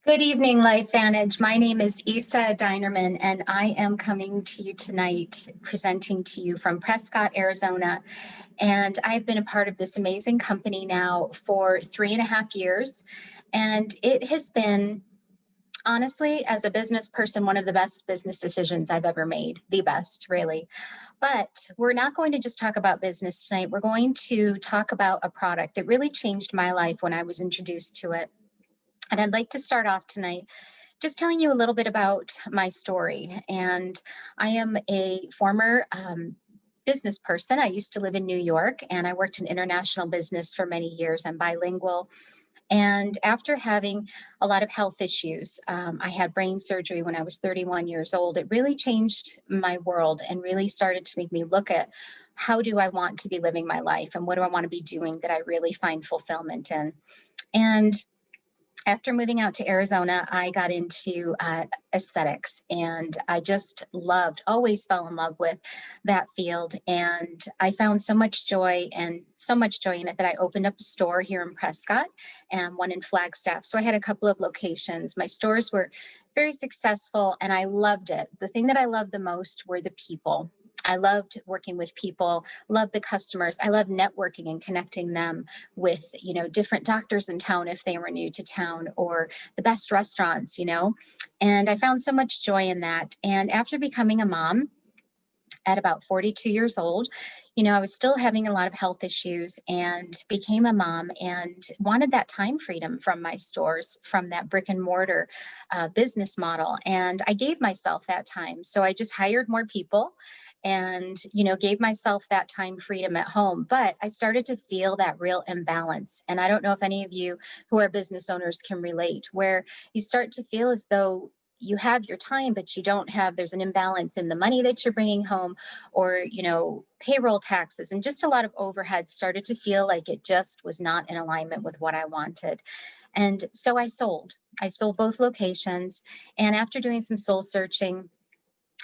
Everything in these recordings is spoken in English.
Good evening, Lifevantage. My name is Isa Dinerman, and I am coming to you tonight, presenting to you from Prescott, Arizona. And I've been a part of this amazing company now for 3.5 years. And it has been, honestly, as a business person, one of the best business decisions I've ever made, the best, really. But we're not going to just talk about business tonight. We're going to talk about a product that really changed my life when I was introduced to it. And I'd like to start off tonight just telling you a little bit about my story. And I am a former business person. I used to live in New York and I worked in international business for many years. I'm bilingual. And after having a lot of health issues, I had brain surgery when I was 31 years old. It really changed my world and really started to make me look at how do I want to be living my life and what do I want to be doing that I really find fulfillment in. And after moving out to Arizona, I got into aesthetics, and I just always fell in love with that field. And I found so much joy in it that I opened up a store here in Prescott and one in Flagstaff. So I had a couple of locations. My stores were very successful and I loved it. The thing that I loved the most were the people. I loved working with people, loved the customers. I loved networking and connecting them with, different doctors in town if they were new to town, or the best restaurants, and I found so much joy in that. And after becoming a mom at about 42 years old, I was still having a lot of health issues and became a mom and wanted that time freedom from my stores, from that brick and mortar business model. And I gave myself that time. So I just hired more people and, gave myself that time freedom at home. But I started to feel that real imbalance. And I don't know if any of you who are business owners can relate, where you start to feel as though you have your time, but there's an imbalance in the money that you're bringing home, or, payroll taxes and just a lot of overhead started to feel like it just was not in alignment with what I wanted. And so I sold both locations. And after doing some soul searching,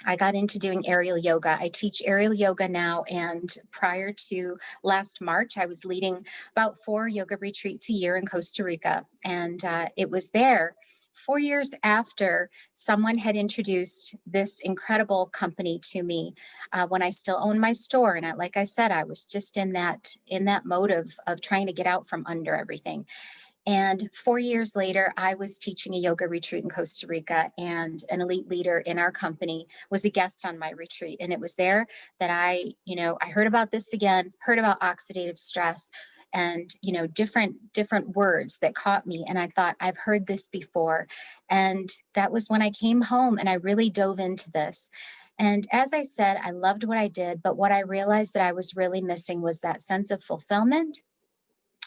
I got into doing aerial yoga. I teach aerial yoga now. And prior to last March, I was leading about 4 yoga retreats a year in Costa Rica. And it was there 4 years after someone had introduced this incredible company to me, when I still owned my store. And like I said, I was just in that mode of trying to get out from under everything. And 4 years later, I was teaching a yoga retreat in Costa Rica, and an elite leader in our company was a guest on my retreat. And it was there that I heard about this again, heard about oxidative stress and, different words that caught me. And I thought, I've heard this before. And that was when I came home and I really dove into this. And as I said, I loved what I did, but what I realized that I was really missing was that sense of fulfillment.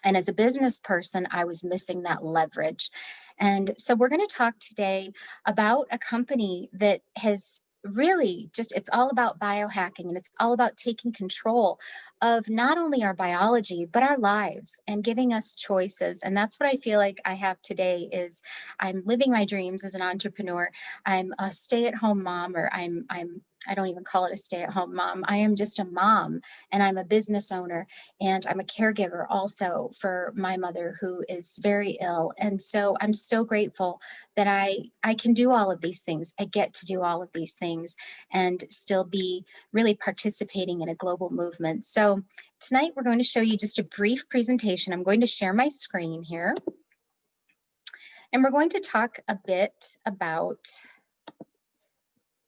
And as a business person, I was missing that leverage. And so we're going to talk today about a company that has really it's all about biohacking, and it's all about taking control of not only our biology, but our lives, and giving us choices. And that's what I feel like I have today is I'm living my dreams as an entrepreneur. I'm a stay-at-home mom, or I don't even call it a stay-at-home mom. I am just a mom, and I'm a business owner, and I'm a caregiver also for my mother, who is very ill. And so I'm so grateful that I can do all of these things. I get to do all of these things and still be really participating in a global movement. So tonight we're going to show you just a brief presentation. I'm going to share my screen here, and we're going to talk a bit about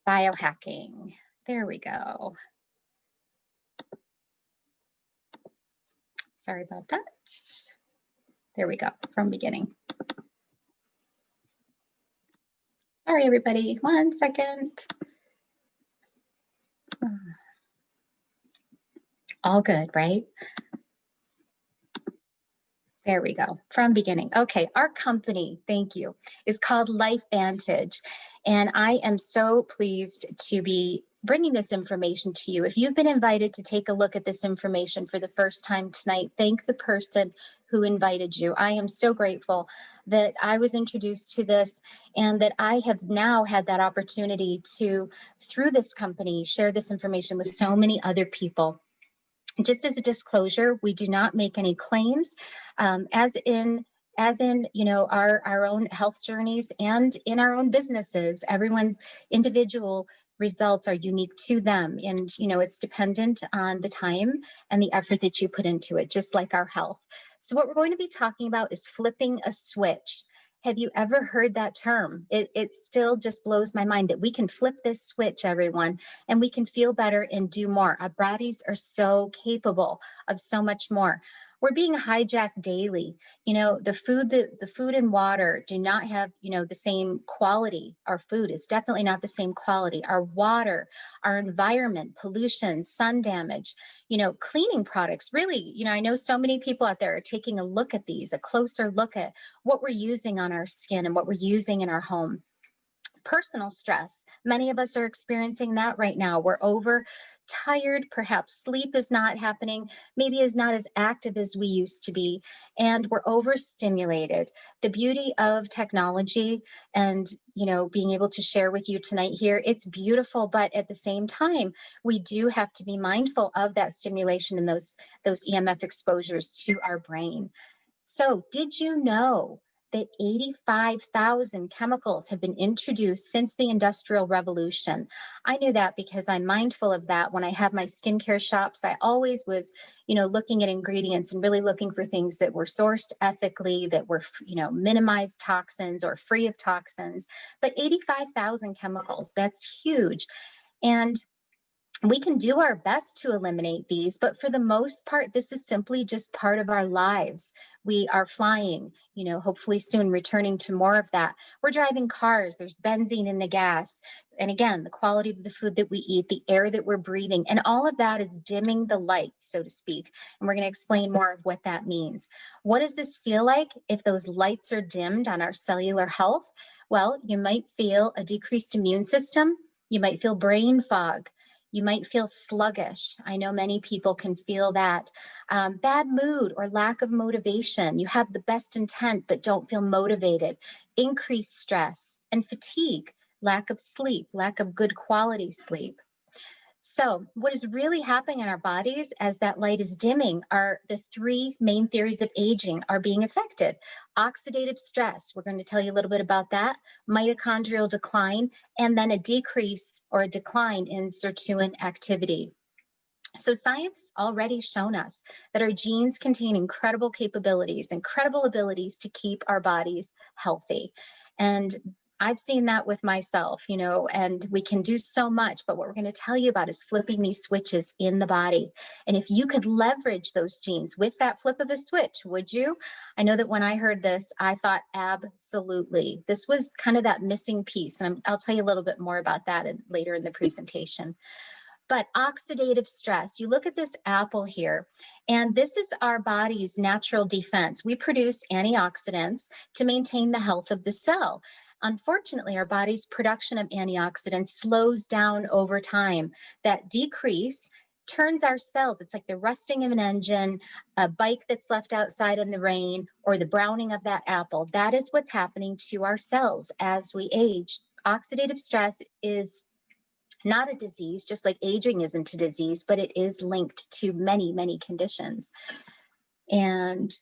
biohacking. There we go. Sorry about that. There we go, from beginning. Sorry, everybody, 1 second. All good, right? There we go, from beginning. Okay, our company, thank you, is called Lifevantage. And I am so pleased to be bringing this information to you. If you've been invited to take a look at this information for the first time tonight, thank the person who invited you. I am so grateful that I was introduced to this, and that I have now had that opportunity to, through this company, share this information with so many other people. Just as a disclosure, we do not make any claims, as in as in, our own health journeys and in our own businesses. Everyone's individual results are unique to them. And, it's dependent on the time and the effort that you put into it, just like our health. So what we're going to be talking about is flipping a switch. Have you ever heard that term? It still just blows my mind that we can flip this switch, everyone, and we can feel better and do more. Our bodies are so capable of so much more. We're being hijacked daily. The food and water do not have, the same quality. Our food is definitely not the same quality. Our water, our environment, pollution, sun damage, cleaning products. Really, I know so many people out there are taking a look at these, a closer look at what we're using on our skin and what we're using in our home. Personal stress. Many of us are experiencing that right now. We're overtired, perhaps sleep is not happening, maybe is not as active as we used to be, and we're overstimulated. The beauty of technology and, being able to share with you tonight here, it's beautiful, but at the same time, we do have to be mindful of that stimulation and those EMF exposures to our brain. So, did you know that 85,000 chemicals have been introduced since the Industrial Revolution? I knew that because I'm mindful of that. When I have my skincare shops, I always was, looking at ingredients and really looking for things that were sourced ethically, that were, minimized toxins or free of toxins. But 85,000 chemicals, that's huge. And we can do our best to eliminate these, but for the most part, this is simply just part of our lives. We are flying, hopefully soon returning to more of that. We're driving cars, there's benzene in the gas. And again, the quality of the food that we eat, the air that we're breathing, and all of that is dimming the lights, so to speak. And we're going to explain more of what that means. What does this feel like if those lights are dimmed on our cellular health? Well, you might feel a decreased immune system. You might feel brain fog. You might feel sluggish. I know many people can feel that. Bad mood or lack of motivation. You have the best intent, but don't feel motivated. Increased stress and fatigue, lack of sleep, lack of good quality sleep. So what is really happening in our bodies as that light is dimming are the three main theories of aging are being affected. Oxidative stress, we're going to tell you a little bit about that, mitochondrial decline, and then a decrease or a decline in sirtuin activity. So science has already shown us that our genes contain incredible capabilities, incredible abilities to keep our bodies healthy. And I've seen that with myself, and we can do so much, but what we're going to tell you about is flipping these switches in the body. And if you could leverage those genes with that flip of a switch, would you? I know that when I heard this, I thought absolutely. This was kind of that missing piece. And I'll tell you a little bit more about that later in the presentation. But oxidative stress, you look at this apple here, and this is our body's natural defense. We produce antioxidants to maintain the health of the cell. Unfortunately, our body's production of antioxidants slows down over time. That decrease turns our cells, it's like the rusting of an engine, a bike that's left outside in the rain, or the browning of that apple. That is what's happening to our cells as we age. Oxidative stress is not a disease, just like aging isn't a disease, but it is linked to many, many conditions. And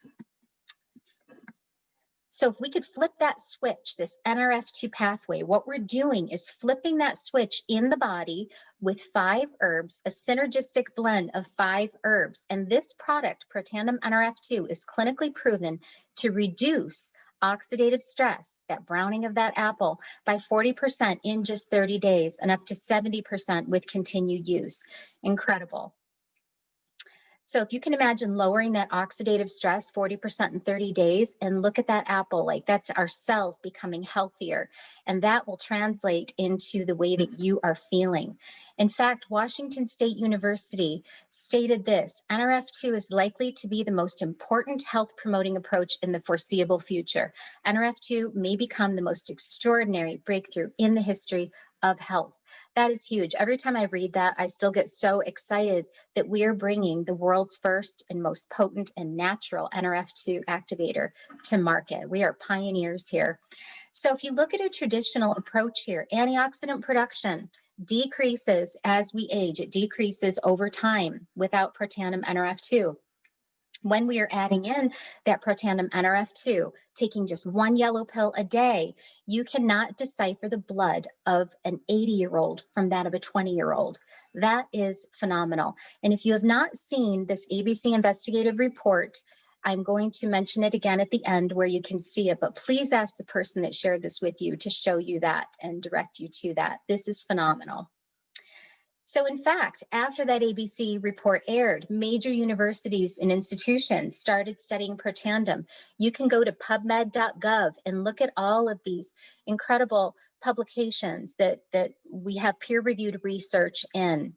so if we could flip that switch, this NRF2 pathway, what we're doing is flipping that switch in the body with 5 herbs, a synergistic blend of 5 herbs. And this product, Protandim NRF2, is clinically proven to reduce oxidative stress, that browning of that apple, by 40% in just 30 days and up to 70% with continued use. Incredible. So if you can imagine lowering that oxidative stress 40% in 30 days, and look at that apple, like that's our cells becoming healthier. And that will translate into the way that you are feeling. In fact, Washington State University stated this: NRF2 is likely to be the most important health promoting approach in the foreseeable future. NRF2 may become the most extraordinary breakthrough in the history of health. That is huge. Every time I read that, I still get so excited that we are bringing the world's first and most potent and natural NRF2 activator to market. We are pioneers here. So if you look at a traditional approach here, antioxidant production decreases as we age. It decreases over time without Protandim NRF2. When we are adding in that Protandim NRF2, taking just one yellow pill a day, you cannot decipher the blood of an 80-year-old from that of a 20-year-old. That is phenomenal. And if you have not seen this ABC investigative report, I'm going to mention it again at the end where you can see it, but please ask the person that shared this with you to show you that and direct you to that. This is phenomenal. So in fact, after that ABC report aired, major universities and institutions started studying Protandim. You can go to pubmed.gov and look at all of these incredible publications that we have peer-reviewed research in.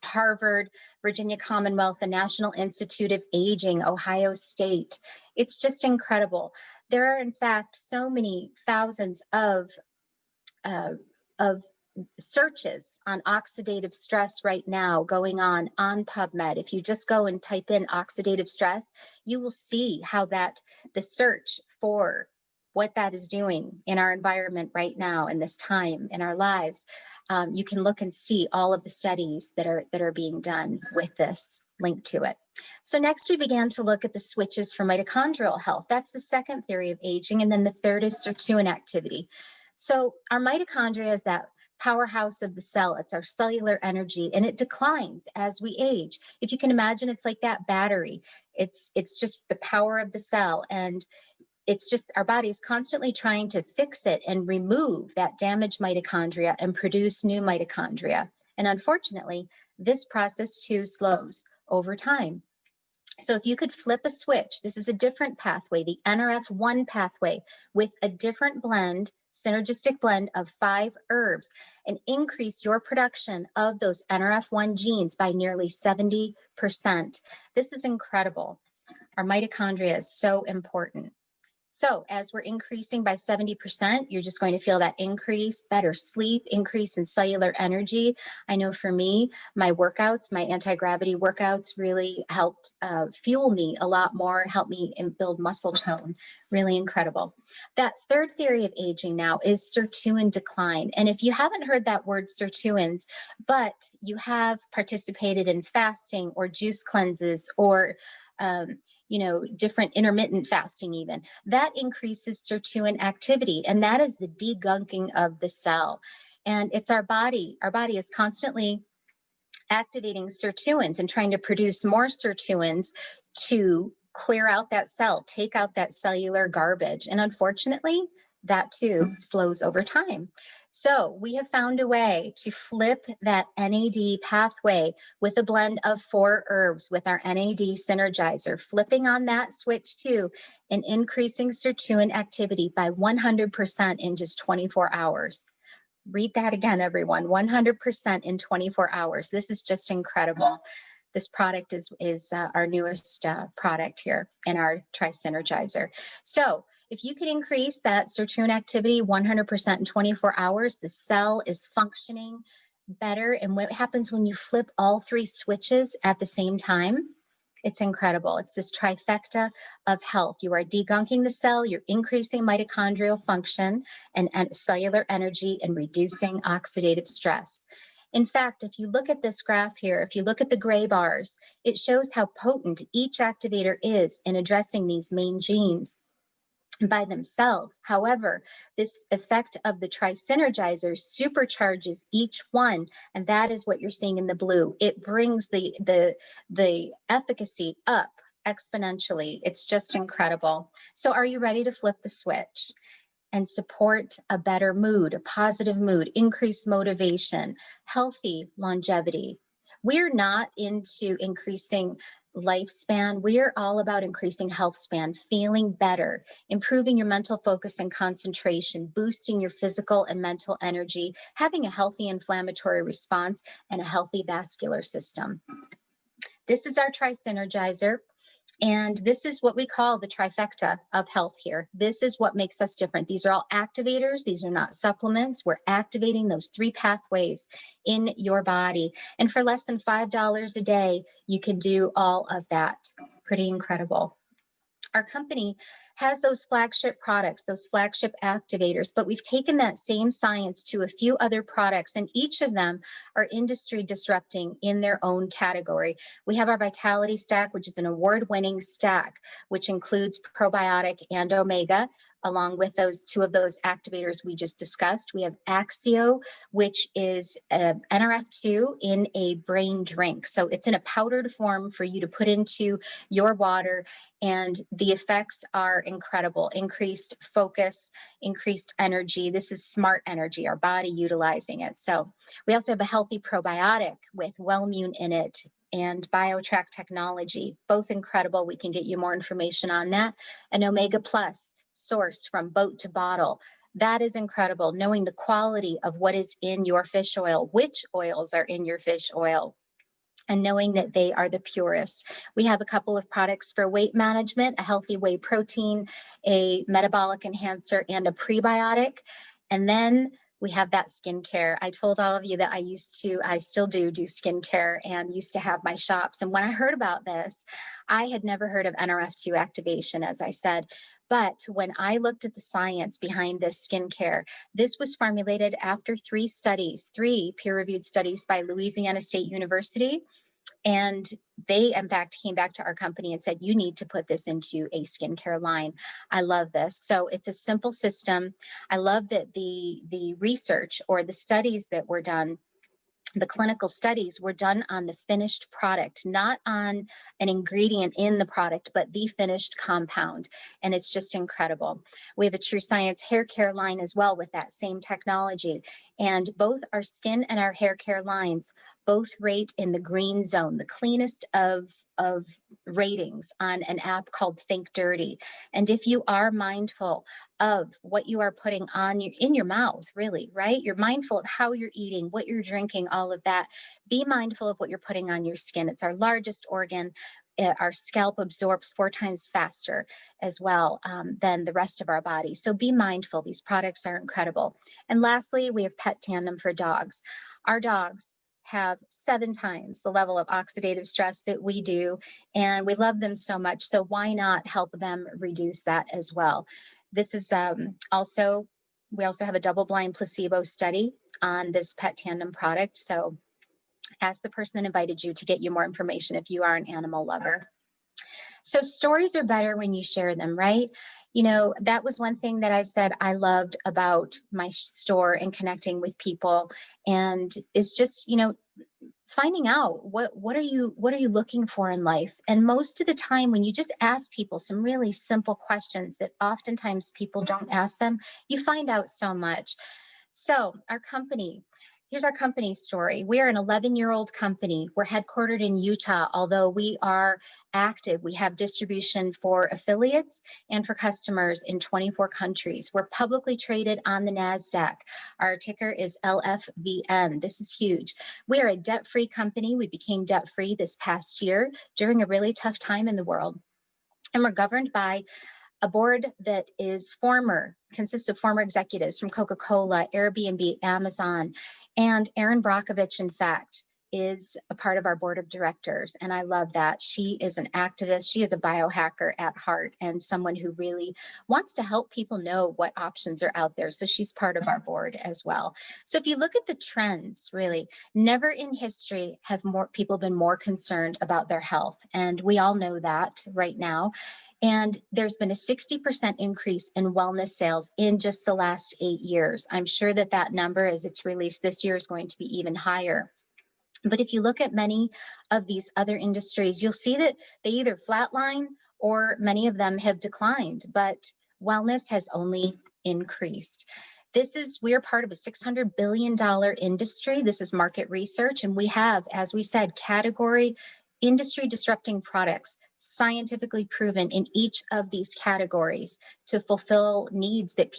Harvard, Virginia Commonwealth, the National Institute of Aging, Ohio State. It's just incredible. There are, in fact, so many thousands of searches on oxidative stress right now going on PubMed. If you just go and type in oxidative stress, you will see how that the search for what that is doing in our environment right now in this time in our lives. You can look and see all of the studies that are being done with this link to it. So next we began to look at the switches for mitochondrial health. That's the second theory of aging. And then the third is sirtuin activity. So our mitochondria is that powerhouse of the cell. It's our cellular energy, and it declines as we age. If you can imagine, it's like that battery. It's just the power of the cell, and it's just our body is constantly trying to fix it and remove that damaged mitochondria and produce new mitochondria. And unfortunately, this process too slows over time. So if you could flip a switch, this is a different pathway, the NRF1 pathway, with a different blend, synergistic blend of 5 herbs, and increase your production of those NRF1 genes by nearly 70%. This is incredible. Our mitochondria is so important. So as we're increasing by 70%, you're just going to feel that increase, better sleep, increase in cellular energy. I know for me, my workouts, my anti-gravity workouts really helped fuel me a lot more, help me build muscle tone. Really incredible. That third theory of aging now is sirtuin decline. And if you haven't heard that word sirtuins, but you have participated in fasting or juice cleanses or different intermittent fasting even, that increases sirtuin activity, and that is the degunking of the cell. And it's our body. Our body is constantly activating sirtuins and trying to produce more sirtuins to clear out that cell, take out that cellular garbage. And unfortunately, that too slows over time. So we have found a way to flip that NAD pathway with a blend of 4 herbs with our NAD synergizer, flipping on that switch too and increasing sirtuin activity by 100% in just 24 hours. Read that again, everyone, 100% in 24 hours. This is just incredible. This product is our newest product here in our Tri-Synergizer. So if you could increase that sirtuin activity 100% in 24 hours, the cell is functioning better. And what happens when you flip all 3 switches at the same time? It's incredible. It's this trifecta of health. You are degunking the cell, you're increasing mitochondrial function and cellular energy, and reducing oxidative stress. In fact, if you look at this graph here, if you look at the gray bars, it shows how potent each activator is in addressing these main genes by themselves. However, this effect of the Tri-Synergizer supercharges each one, and that is what you're seeing in the blue. It brings the efficacy up exponentially. It's just incredible. So are you ready to flip the switch and support a better mood, a positive mood, increased motivation, healthy longevity? We're not into increasing lifespan. We are all about increasing health span, feeling better, improving your mental focus and concentration, boosting your physical and mental energy, having a healthy inflammatory response, and a healthy vascular system. This is our Tri-Synergizer. And this is what we call the trifecta of health here. This is what makes us different. These are all activators. These are not supplements. We're activating those 3 pathways in your body. And for less than $5 a day, you can do all of that. Pretty incredible. Our company has those flagship products, those flagship activators, but we've taken that same science to a few other products, and each of them are industry disrupting in their own category. We have our Vitality Stack, which is an award-winning stack, which includes probiotic and omega, along with those two of those activators we just discussed. We have Axio, which is NRF2 in a brain drink. So it's in a powdered form for you to put into your water, and the effects are incredible. Increased focus, increased energy. This is smart energy, our body utilizing it. So we also have a healthy probiotic with Wellmune in it and BioTrack technology, both incredible. We can get you more information on that. And Omega Plus, sourced from boat to bottle. That is incredible, knowing the quality of what is in your fish oil, which oils are in your fish oil, and knowing that they are the purest. We have a couple of products for weight management, a healthy whey protein, a metabolic enhancer, and a prebiotic. And then we have that skincare. I told all of you that I still do skincare and used to have my shops. And when I heard about this, I had never heard of NRF2 activation, as I said. But when I looked at the science behind this skincare, this was formulated after three peer-reviewed studies by Louisiana State University. And they, in fact, came back to our company and said, you need to put this into a skincare line. I love this. So it's a simple system. I love that the research or the studies that were done, the clinical studies were done on the finished product, not on an ingredient in the product, but the finished compound. And it's just incredible. We have a True Science hair care line as well with that same technology. And both our skin and our hair care lines both rate in the green zone, the cleanest of ratings on an app called Think Dirty. And if you are mindful of what you are putting on in your mouth, really, right? You're mindful of how you're eating, what you're drinking, all of that. Be mindful of what you're putting on your skin. It's our largest organ. Our scalp absorbs 4 times faster as well than the rest of our body. So be mindful. These products are incredible. And lastly, we have Pet Tandem for dogs. Our dogs have 7 times the level of oxidative stress that we do, and we love them so much. So why not help them reduce that as well? This is we also have a double-blind placebo study on this Pet Tandem product. So ask the person that invited you to get you more information if you are an animal lover. So stories are better when you share them, right? You know, that was one thing that I said I loved about my store and connecting with people, and it's just, you know, finding out what are you looking for in life. And most of the time when you just ask people some really simple questions that oftentimes people don't ask them, you find out so much. So here's our company story. We are an 11-year-old company. We're headquartered in Utah, although we are active. We have distribution for affiliates and for customers in 24 countries. We're publicly traded on the NASDAQ. Our ticker is LFVN. This is huge. We are a debt-free company. We became debt-free this past year during a really tough time in the world. And we're governed by a board that consists of former executives from Coca-Cola, Airbnb, Amazon, and Erin Brockovich, in fact, is a part of our board of directors. And I love that. She is an activist. She is a biohacker at heart and someone who really wants to help people know what options are out there. So she's part of our board as well. So if you look at the trends, really, never in history have more people been more concerned about their health. And we all know that right now. And there's been a 60% increase in wellness sales in just the last 8 years. I'm sure that that number, as it's released this year, is going to be even higher. But if you look at many of these other industries, you'll see that they either flatline or many of them have declined, but wellness has only increased. We're part of a $600 billion industry. This is market research, and we have, as we said, category industry disrupting products, scientifically proven in each of these categories to fulfill needs that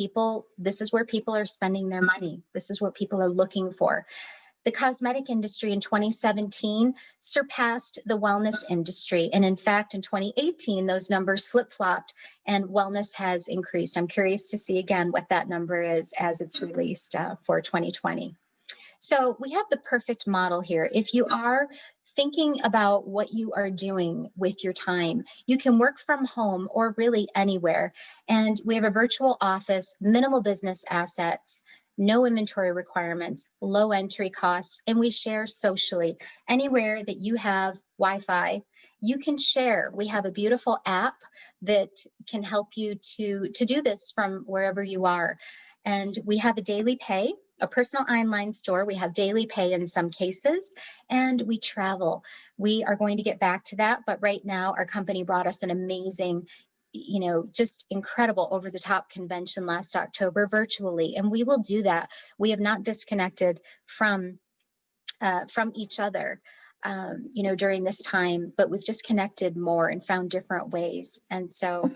this is where people are spending their money. This is what people are looking for. The cosmetic industry in 2017 surpassed the wellness industry. And in fact, in 2018, those numbers flip-flopped and wellness has increased. I'm curious to see again what that number is as it's released for 2020. So we have the perfect model here. If you are thinking about what you are doing with your time. You can work from home or really anywhere. And we have a virtual office, minimal business assets, no inventory requirements, low entry costs, and we share socially. Anywhere that you have Wi-Fi, you can share. We have a beautiful app that can help you to do this from wherever you are. And we have a daily pay, a personal online store. We have daily pay in some cases, and we travel. We are going to get back to that, but right now our company brought us an amazing, just incredible over the top convention last October virtually, and we will do that. We have not disconnected from each other, during this time, but we've just connected more and found different ways. And so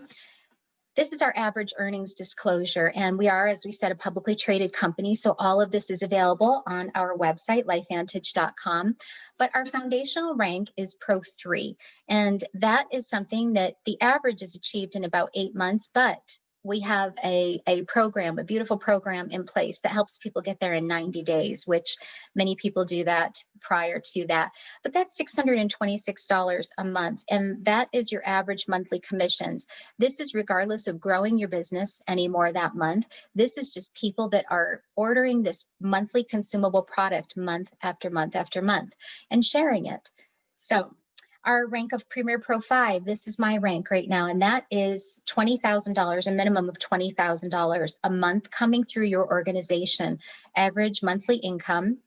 this is our average earnings disclosure, and we are, as we said, a publicly traded company, so all of this is available on our website, lifevantage.com. But our foundational rank is Pro 3, and that is something that the average is achieved in about 8 months, but we have a program, a beautiful program in place that helps people get there in 90 days, which many people do that prior to that. But that's $626 a month, and that is your average monthly commissions. This is regardless of growing your business anymore that month. This is just people that are ordering this monthly consumable product month after month after month and sharing it. So our rank of Premier Pro 5, this is my rank right now, and that is $20,000, a minimum of $20,000 a month coming through your organization. Average monthly income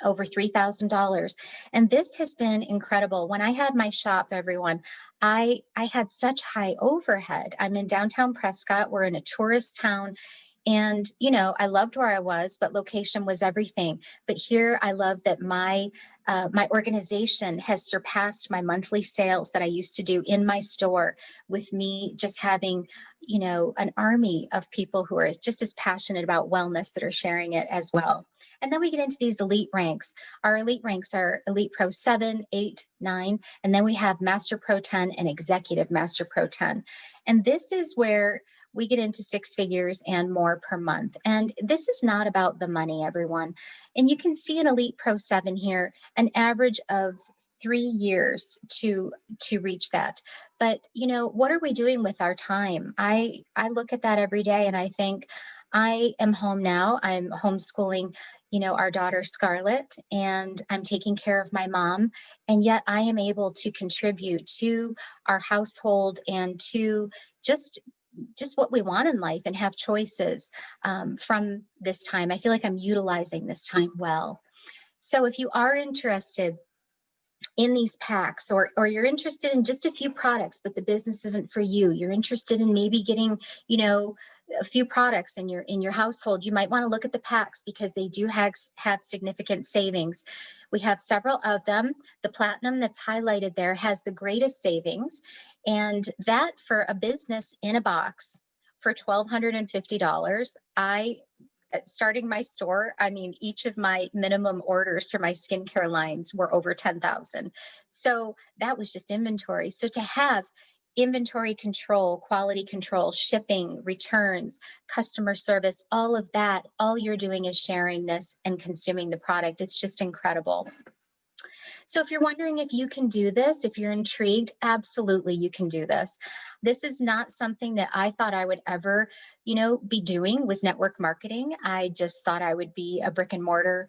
over $3,000. And this has been incredible. When I had my shop, everyone, I had such high overhead. I'm in downtown Prescott. We're in a tourist town. And, I loved where I was, but location was everything. But here I love that my organization has surpassed my monthly sales that I used to do in my store, with me just having, an army of people who are just as passionate about wellness that are sharing it as well. And then we get into these elite ranks. Our elite ranks are Elite Pro 7, 8, 9, and then we have Master Pro 10 and Executive Master Pro 10. And this is where we get into 6 figures and more per month. And this is not about the money, everyone. And you can see in Elite Pro 7 here, an average of 3 years to reach that. But, what are we doing with our time? I look at that every day and I think, I am home now. I'm homeschooling, our daughter Scarlett, and I'm taking care of my mom. And yet I am able to contribute to our household and to just what we want in life and have choices from this time. I feel like I'm utilizing this time well. So if you are interested in these packs, or you're interested in just a few products, but the business isn't for you, you're interested in maybe getting, a few products in your household, you might want to look at the packs because they do have significant savings. We have several of them. The platinum that's highlighted there has the greatest savings, and that for a business in a box for $1,250, starting my store, each of my minimum orders for my skincare lines were over 10,000. So that was just inventory. So to have inventory control, quality control, shipping, returns, customer service, all of that, all you're doing is sharing this and consuming the product. It's just incredible. So if you're wondering if you can do this, if you're intrigued, absolutely you can do this. This is not something that I thought I would ever, be doing, was network marketing. I just thought I would be a brick and mortar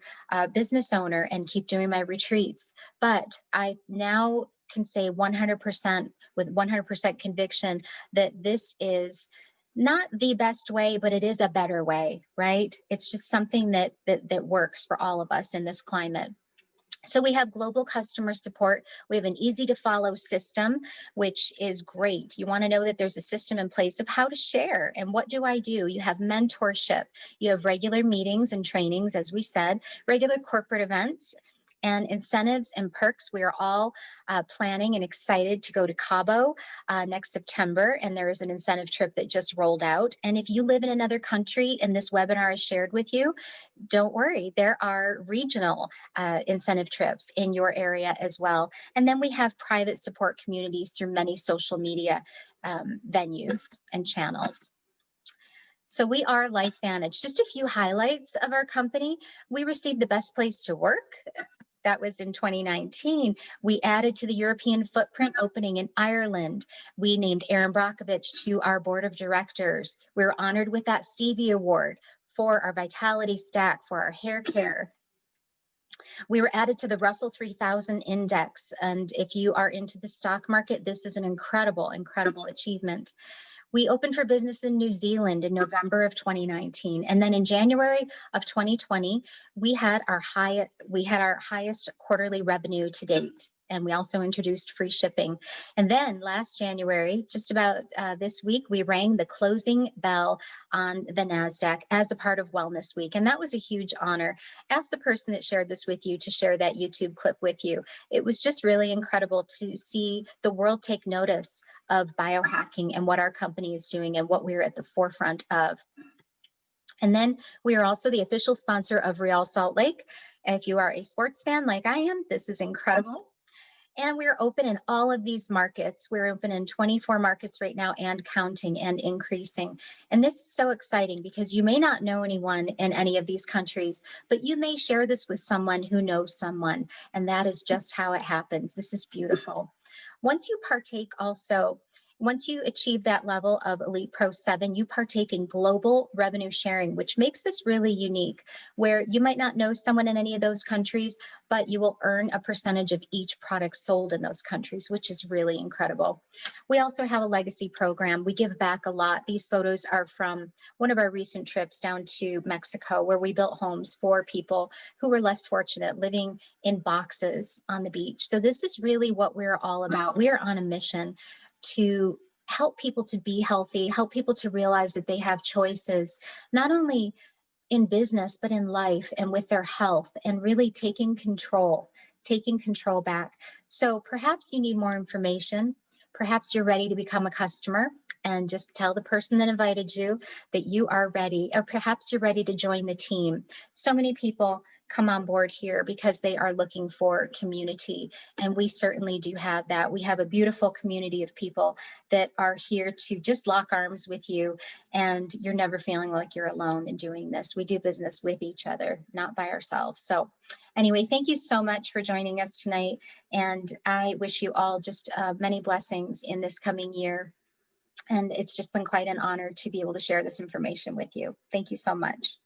business owner and keep doing my retreats. But I now can say 100% with 100% conviction that this is not the best way, but it is a better way, right? It's just something that works for all of us in this climate. So we have global customer support. We have an easy to follow system, which is great. You want to know that there's a system in place of how to share and what do I do? You have mentorship. You have regular meetings and trainings, as we said, regular corporate events, and incentives and perks. We are all planning and excited to go to Cabo next September, and there is an incentive trip that just rolled out. And if you live in another country and this webinar is shared with you, don't worry, there are regional incentive trips in your area as well. And then we have private support communities through many social media venues and channels. So we are Lifevantage. Just a few highlights of our company. We received the best place to work That was in 2019. We added to the European footprint, opening in Ireland. We named Aaron Brockovich to our board of directors. We were honored with that Stevie Award for our Vitality Stack, for our hair care. We were added to the Russell 3000 index. And if you are into the stock market, this is an incredible, incredible achievement. We opened for business in New Zealand in November of 2019. And then in January of 2020, we had our highest quarterly revenue to date. And we also introduced free shipping. And then last January, just about this week, we rang the closing bell on the NASDAQ as a part of Wellness Week. And that was a huge honor. Ask the person that shared this with you to share that YouTube clip with you. It was just really incredible to see the world take notice of biohacking and what our company is doing and what we're at the forefront of. And then we are also the official sponsor of Real Salt Lake. If you are a sports fan like I am, this is incredible. And we're open in all of these markets. We're open in 24 markets right now and counting and increasing. And this is so exciting because you may not know anyone in any of these countries, but you may share this with someone who knows someone. And that is just how it happens. This is beautiful. Once you partake also, once you achieve that level of Elite Pro 7, you partake in global revenue sharing, which makes this really unique, where you might not know someone in any of those countries, but you will earn a percentage of each product sold in those countries, which is really incredible. We also have a legacy program. We give back a lot. These photos are from one of our recent trips down to Mexico, where we built homes for people who were less fortunate, living in boxes on the beach. So this is really what we're all about. We are on a mission to help people to be healthy, help people to realize that they have choices, not only in business, but in life and with their health, and really taking control back. So perhaps you need more information. Perhaps you're ready to become a customer and just tell the person that invited you that you are ready, or perhaps you're ready to join the team. So many people come on board here because they are looking for community, and we certainly do have that. We have a beautiful community of people that are here to just lock arms with you, and you're never feeling like you're alone in doing this. We do business with each other, not by ourselves. So anyway, thank you so much for joining us tonight, and I wish you all just many blessings in this coming year. And it's just been quite an honor to be able to share this information with you. Thank you so much.